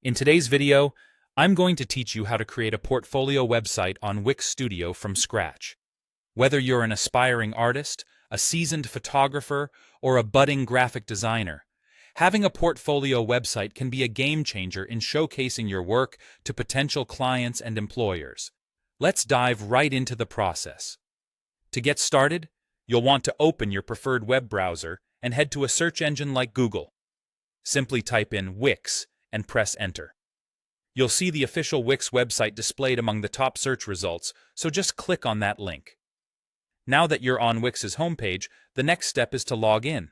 In today's video, I'm going to teach you how to create a portfolio website on Wix Studio from scratch. Whether you're an aspiring artist, a seasoned photographer, or a budding graphic designer, having a portfolio website can be a game changer in showcasing your work to potential clients and employers. Let's dive right into the process. To get started, you'll want to open your preferred web browser and head to a search engine like Google. Simply type in Wix and press Enter. You'll see the official Wix website displayed among the top search results, so just click on that link. Now that you're on Wix's homepage, the next step is to log in.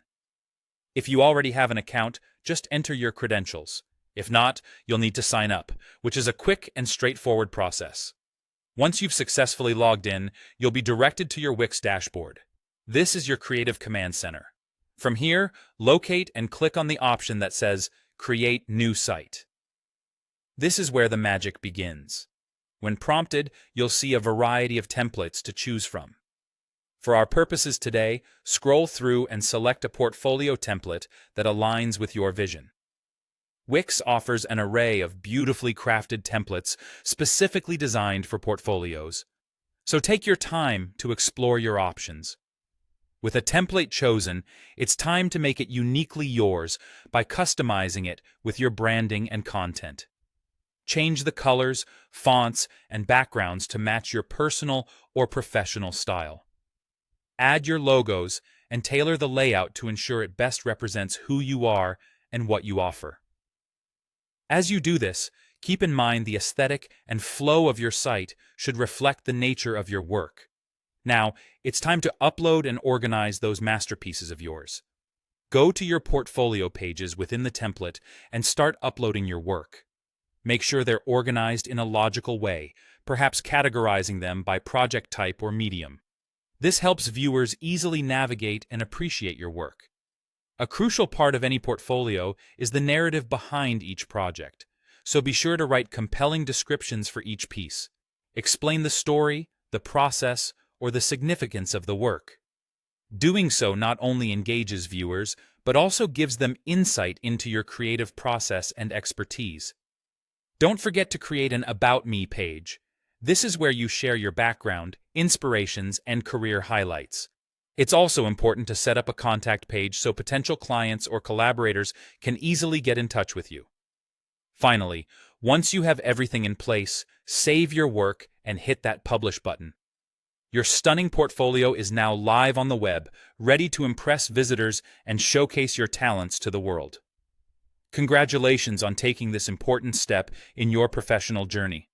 If you already have an account, just enter your credentials. If not, you'll need to sign up, which is a quick and straightforward process. Once you've successfully logged in, you'll be directed to your Wix dashboard. This is your Creative Command Center. From here, locate and click on the option that says Create New Site. This is where the magic begins. When prompted, you'll see a variety of templates to choose from. For our purposes today, scroll through and select a portfolio template that aligns with your vision. Wix offers an array of beautifully crafted templates specifically designed for portfolios. So take your time to explore your options. With a template chosen, it's time to make it uniquely yours by customizing it with your branding and content. Change the colors, fonts, and backgrounds to match your personal or professional style. Add your logos and tailor the layout to ensure it best represents who you are and what you offer. As you do this, keep in mind the aesthetic and flow of your site should reflect the nature of your work. Now, it's time to upload and organize those masterpieces of yours. Go to your portfolio pages within the template and start uploading your work. Make sure they're organized in a logical way, perhaps categorizing them by project type or medium. This helps viewers easily navigate and appreciate your work. A crucial part of any portfolio is the narrative behind each project, so be sure to write compelling descriptions for each piece. Explain the story, the process, or the significance of the work. Doing so not only engages viewers, but also gives them insight into your creative process and expertise. Don't forget to create an About Me page. This is where you share your background, inspirations, and career highlights. It's also important to set up a contact page so potential clients or collaborators can easily get in touch with you. Finally, once you have everything in place, save your work and hit that Publish button. Your stunning portfolio is now live on the web, ready to impress visitors and showcase your talents to the world. Congratulations on taking this important step in your professional journey.